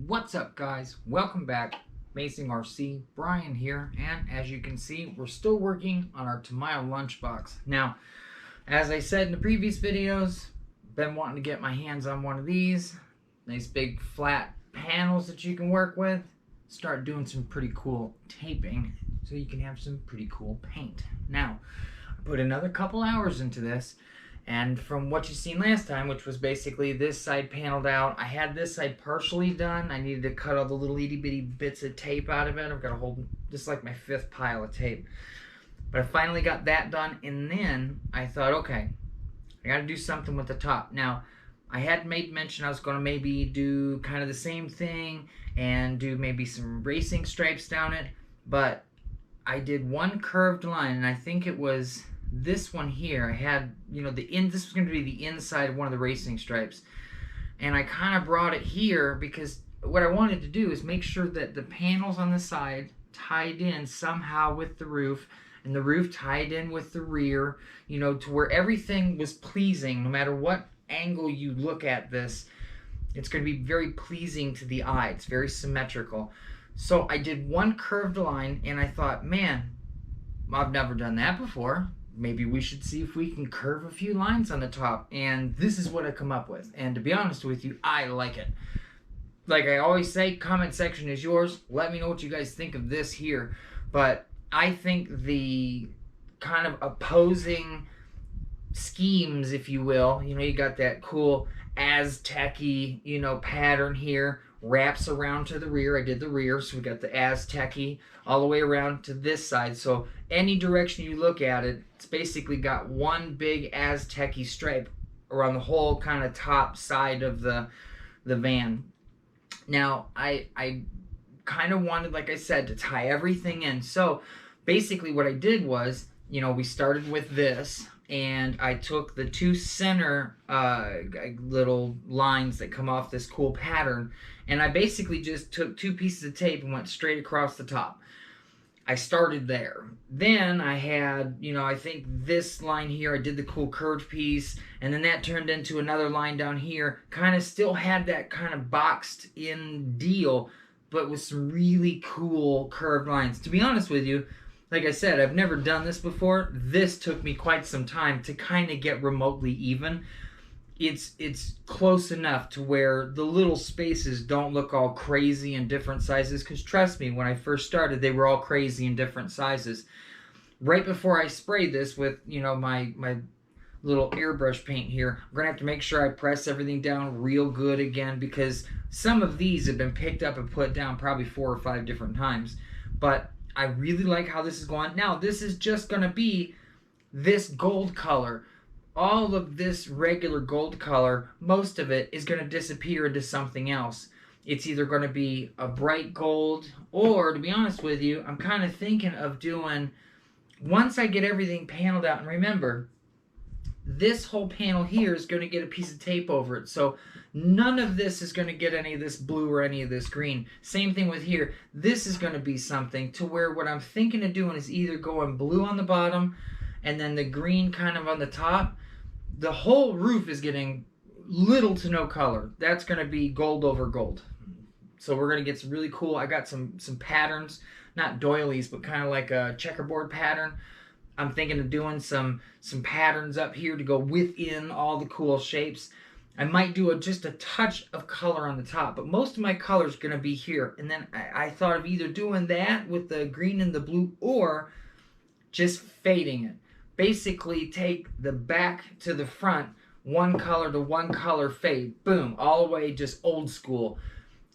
What's up, guys? Welcome back. Amazing RC, Brian here, and as you can see, we're still working on our Tamiya lunchbox. Now, as I said in the previous videos, been wanting to get my hands on one of these nice big flat panels that you can work with. Start doing some pretty cool taping so you can have some pretty cool paint. Now, I put another couple hours into this. And from what you seen last time, which was basically this side paneled out, I had this side partially done. I needed to cut all the little itty bitty bits of tape out of it. I've got a whole, this is like my 5th pile of tape. But I finally got that done, and then I thought, okay, I gotta do something with the top. Now, I had made mention I was gonna maybe do kind of the same thing and do maybe some racing stripes down it, but I did one curved line, and I think it was this one here. I had, this was going to be the inside of one of the racing stripes, and I kind of brought it here because what I wanted to do is make sure that the panels on the side tied in somehow with the roof, and the roof tied in with the rear, to where everything was pleasing. No matter what angle you look at this, it's going to be very pleasing to the eye. It's very symmetrical. So I did one curved line, and I thought, man, I've never done that before. Maybe we should see if we can curve a few lines on the top. And this is what I come up with. And to be honest with you, I like it. Like I always say, comment section is yours. Let me know what you guys think of this here. But I think the kind of opposing schemes, if you will, you got that cool Aztec-y, pattern here, wraps around to the rear. I did the rear, so we got the Aztec-y all the way around to this side. So any direction you look at it, it's basically got one big Aztec-y stripe around the whole kind of top side of the van. Now, I kind of wanted, like I said, to tie everything in. So basically what I did was, we started with this, and I took the two center little lines that come off this cool pattern, and I basically just took 2 pieces of tape and went straight across the top. I started there. Then I had, I think this line here, I did the cool curved piece, and then that turned into another line down here. Kind of still had that kind of boxed in deal, but with some really cool curved lines. To be honest with you, like I said, I've never done this before. This took me quite some time to kind of get remotely even. It's close enough to where the little spaces don't look all crazy in different sizes, because trust me, when I first started, they were all crazy in different sizes. Right before I spray this with, my little airbrush paint here, I'm going to have to make sure I press everything down real good again, because some of these have been picked up and put down probably 4 or 5 different times. But I really like how this is going. Now, this is just going to be this gold color. All of this regular gold color, most of it is going to disappear into something else. It's either going to be a bright gold, or, to be honest with you, I'm kind of thinking of doing, once I get everything paneled out, and remember, this whole panel here is going to get a piece of tape over it. So none of this is going to get any of this blue or any of this green. Same thing with here. This is going to be something to where what I'm thinking of doing is either going blue on the bottom and then the green kind of on the top. The whole roof is getting little to no color. That's going to be gold over gold. So we're going to get some really cool, I got some patterns, not doilies, but kind of like a checkerboard pattern. I'm thinking of doing some patterns up here to go within all the cool shapes. I might do just a touch of color on the top, but most of my color is going to be here. And then I thought of either doing that with the green and the blue, or just fading it. Basically take the back to the front, one color to one color fade, boom, all the way just old school.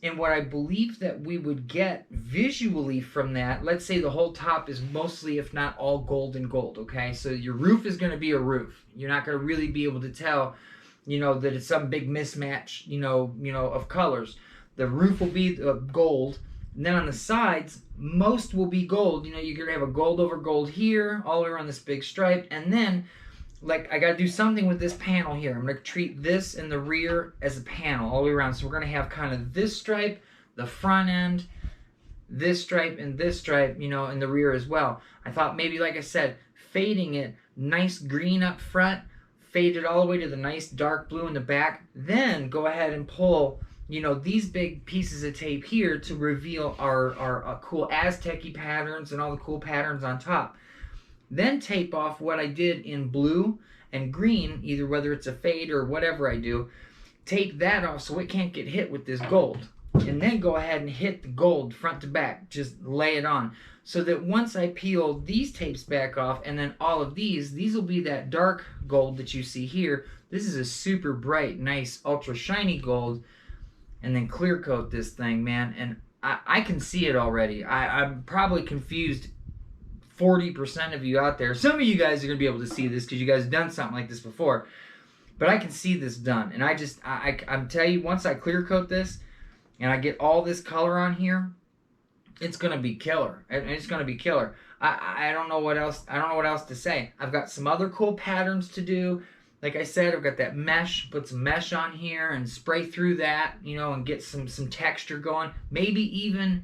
And what I believe that we would get visually from that, let's say the whole top is mostly, if not all, gold and gold, okay? So your roof is going to be a roof. You're not going to really be able to tell, that it's some big mismatch, of colors. The roof will be gold. And then on the sides, most will be gold. You're going to have a gold over gold here, all the way around this big stripe. And then, I got to do something with this panel here. I'm going to treat this in the rear as a panel all the way around. So we're going to have kind of this stripe, the front end, this stripe, and this stripe, in the rear as well. I thought maybe, like I said, fading it, nice green up front, fade it all the way to the nice dark blue in the back. Then go ahead and pull you know, these big pieces of tape here to reveal our cool Aztec-y patterns and all the cool patterns on top. Then tape off what I did in blue and green, either whether it's a fade or whatever I do. Tape that off so it can't get hit with this gold. And then go ahead and hit the gold front to back. Just lay it on. So that once I peel these tapes back off and then all of these will be that dark gold that you see here. This is a super bright, nice, ultra shiny gold. And then clear coat this thing, man. And I can see it already. I'm probably confused 40% of you out there. Some of you guys are going to be able to see this because you guys have done something like this before. But I can see this done. And I'm telling you, once I clear coat this and I get all this color on here, it's going to be killer. It's going to be killer. I don't know what else. I don't know what else to say. I've got some other cool patterns to do. Like I said, I've got that mesh. Put some mesh on here and spray through that, you know, and get some texture going. Maybe even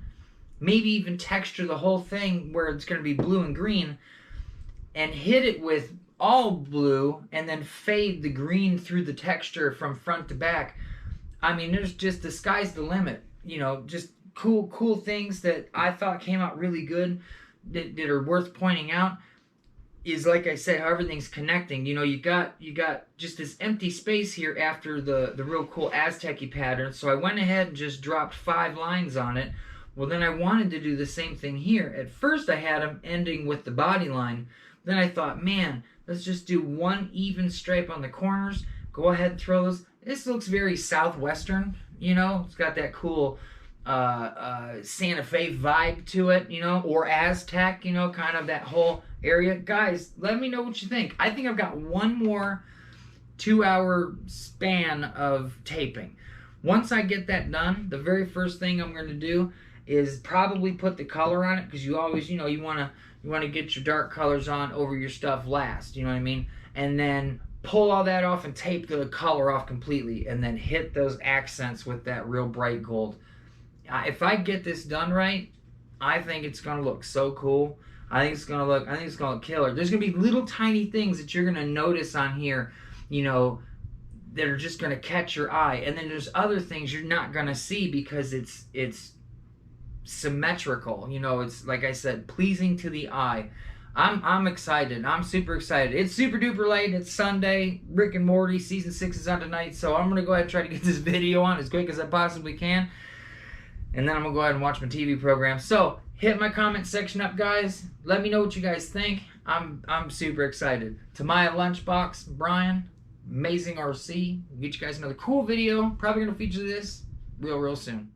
texture the whole thing where it's going to be blue and green, and hit it with all blue, and then fade the green through the texture from front to back. I mean, there's just, the sky's the limit. You know, just cool things that I thought came out really good that are worth pointing out. Is, like I said, how everything's connecting. You know, you got just this empty space here after the real cool Aztec-y pattern. So I went ahead and just dropped 5 lines on it. Well, then I wanted to do the same thing here. At first I had them ending with the body line. Then I thought, man, let's just do one even stripe on the corners. Go ahead and throw those. This looks very southwestern, you know. It's got that cool Santa Fe vibe to it, you know, or Aztec, you know, kind of that whole area. Guys, let me know what you think. I think I've got one more 2-hour span of taping. Once I get that done, the very first thing I'm going to do is probably put the color on it, because you always, you know, you want to get your dark colors on over your stuff last, you know what I mean? And then pull all that off and tape the color off completely, and then hit those accents with that real bright gold. If I get this done right, I think it's gonna look so cool. I think it's gonna look killer. There's gonna be little tiny things that you're gonna notice on here, you know, that are just gonna catch your eye. And then there's other things you're not gonna see because it's symmetrical. You know, it's, like I said, pleasing to the eye. I'm excited. I'm super excited. It's super duper late. It's Sunday. Rick and Morty season 6 is on tonight, so I'm gonna go ahead and try to get this video on as quick as I possibly can. And then I'm going to go ahead and watch my TV program. So, hit my comment section up, guys. Let me know what you guys think. I'm super excited. Tamiya Lunchbox, Brian, Amazing RC. We'll get you guys another cool video. Probably going to feature this real soon.